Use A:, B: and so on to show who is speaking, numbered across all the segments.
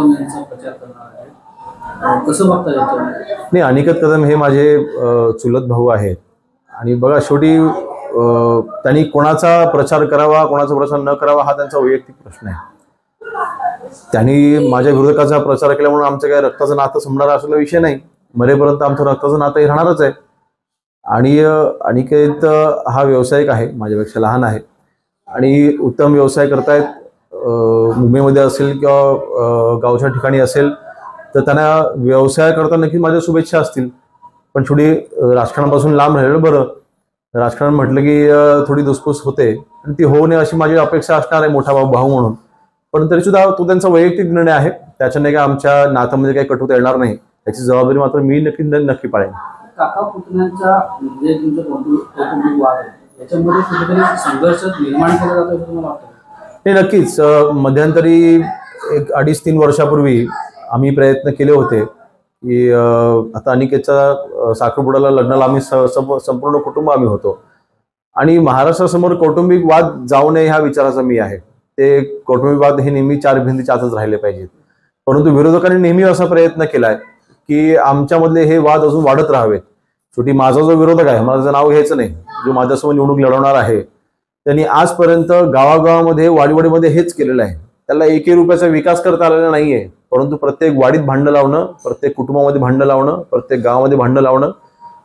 A: कदम यांचा प्रचार करणार आहे, कसं बघता याच्यावर?
B: नाही, अनिकेत कदम हे माझे चुलत भाऊ आहेत आणि बघा शेवटी त्यांनी कोणाचा प्रचार करावा कोणाचा प्रचार न करावा हा त्यांचा वैयक्तिक प्रश्न आहे. त्यांनी माझ्या विरोधकाचा प्रचार केल्यामुळे आमचं काय रक्ताचं नातं संपणारा असलेला विषय नाही. मरेपर्यंत आमचं रक्ताचं नातं राहणारच आहे. आणि अनिकेत हा व्यावसायिक आहे, माझ्यापेक्षा लहान आहे आणि उत्तम व्यवसाय करतायत. मुंबईमध्ये असेल किंवा गावच्या ठिकाणी असेल तर त्यांना व्यवसाय करताना नक्की माझ्या शुभेच्छा असतील. पण थोडी राजकारणापासून लांब राहिलेलं बरं. राजकारण म्हटलं की थोडी धुसफूस होते आणि ती होऊ नये अशी माझी अपेक्षा असणार आहे मोठा भाऊ म्हणून. पण तरीसुद्धा तो त्यांचा वैयक्तिक निर्णय आहे. त्याच्याने काय आमच्या नात्यामध्ये काही कटुता येणार नाही. त्याची जबाबदारी मात्र मी नक्की पाळेन.
A: काका पुतण्यांचा म्हणजे तुमचं कौटुंबिक वाद आहे, याच्यामध्ये कुठेतरी संघर्ष निर्माण केला जातो असं तुम्हाला वाटतं?
B: हे नक्कीच. मध्यंतरी 2.5-3 वर्षापूर्वी आम्ही प्रयत्न केले होते की आता अनिकेतच्या साखरपुड्याला लग्नाला आम्ही संपूर्ण कुटुंब आम्ही होतो आणि महाराष्ट्रासमोर कौटुंबिक वाद जाऊ नये ह्या विचाराचा मी आहे. ते कौटुंबिक वाद हे नेहमी 4 भिंतीच्या आतच राहिले पाहिजेत. परंतु विरोधकांनी नेहमी असा प्रयत्न केलाय की आमच्यामधले हे वाद अजून वाढत राहावेत. शेवटी माझा जो विरोधक आहे, मला त्याचं नाव घ्यायचं नाही, जो माझ्यासमोर निवडणूक लढवणार आहे, त्यांनी आजपर्यंत गावागावामध्ये वाडीवाडीमध्ये हेच केलेलं आहे. त्याला 1 रुपयाचा विकास करता आलेला नाहीये. परंतु प्रत्येक वाडीत भांडणं लावणं, प्रत्येक कुटुंबामध्ये भांडणं लावणं, प्रत्येक गावामध्ये भांडणं लावणं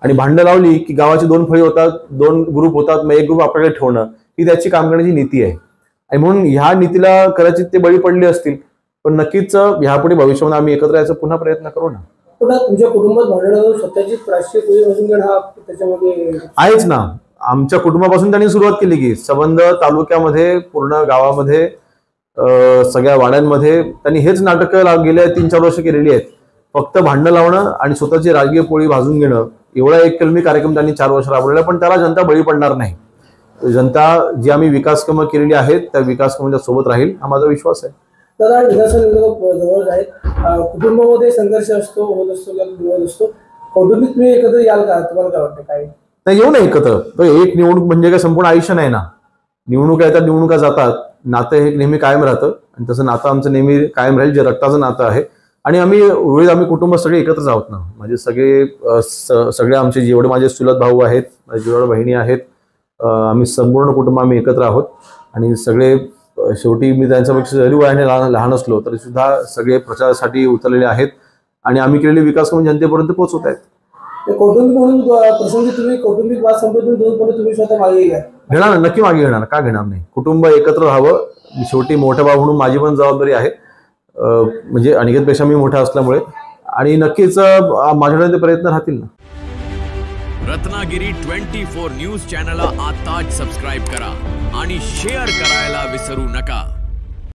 B: आणि भांडणं लावली की गावाची 2 फळी होतात, 2 ग्रुप होतात, मग 1 ग्रुप आपल्याकडे ठेवणं ही त्याची काम करण्याची नीती आहे. आणि म्हणून ह्या नीतीला कदाचित ते बळी पडले असतील. पण नक्कीच ह्यापुढे भविष्यामध्ये आम्ही एकत्र यायचा पुन्हा प्रयत्न करू ना.
C: तुमच्या कुटुंबात भांडण स्वतःची राष्ट्रीय पूजा हा त्याच्यामध्ये
B: आहेच ना. आमच्या कुटुंबापासून त्यांनी सुरुवात केली की संबंध तालुक्यामध्ये पूर्ण गावामध्ये सगळ्या वाड्यांमध्ये त्यांनी हेच नाटकं गेल्या 3-4 वर्ष केलेली आहेत. फक्त भांडणं लावणं आणि स्वतःची राजकीय पोळी भाजून घेणं एवढा एक कलमी कार्यक्रम त्यांनी 4 वर्ष राबवलेला. पण त्याला जनता बळी पडणार नाही. जनता जी आम्ही विकास कामं केलेली आहेत त्या विकास कामांच्या सोबत राहील हा माझा विश्वास आहे.
C: दादा, विधानसभा निवडणूक जवळ आहेत. कुटुंबामध्ये संघर्ष असतो, होत असतो, विरोध असतो. कौटुंबिक तुम्ही एकत्र याल का? तुम्हाला काय वाटतं? काय
B: नाही, येऊ नये एकत्र. एक निवडणूक म्हणजे काय संपूर्ण आयुष्य नाही ना. निवडणुका येतात, निवडणुका जातात. नातं हे नेहमी कायम राहतं आणि तसं नातं आमचं नेहमी कायम राहील, जे रक्ताचं नातं आहे. आणि आम्ही कुटुंब सगळे एकत्रच आहोत ना. म्हणजे सगळे आमचे जेवढे माझे चुलत भाऊ आहेत, जेवढ्या बहिणी आहेत, आम्ही संपूर्ण कुटुंब आम्ही एकत्र आहोत. आणि सगळे शेवटी मी त्यांच्यापेक्षा जरी वयाने लहान असलो तरी सुद्धा सगळे प्रचारासाठी उतरलेले आहेत आणि आम्ही केलेले विकास कामे जनतेपर्यंत पोहोचवत आहेत.
C: कौटुंबिक म्हणून प्रसंगी तुम्ही कौटुंबिक वाद संपवून तुम्ही स्वतः मागे
B: घेणार ना. नक्की मागे घेणार, का घेणार नाही. कुटुंब एकत्र राहावं. शेवटी मोठा भाऊ म्हणून माझी पण जबाबदारी आहे, म्हणजे अनिकेतपेक्षा मी मोठा असल्यामुळे. आणि नक्कीच माझ्याकडे प्रयत्न राहतील ना.
D: रत्नागिरी 24 न्यूज चॅनलला आताच सबस्क्राइब करा आणि शेअर करायला विसरू नका.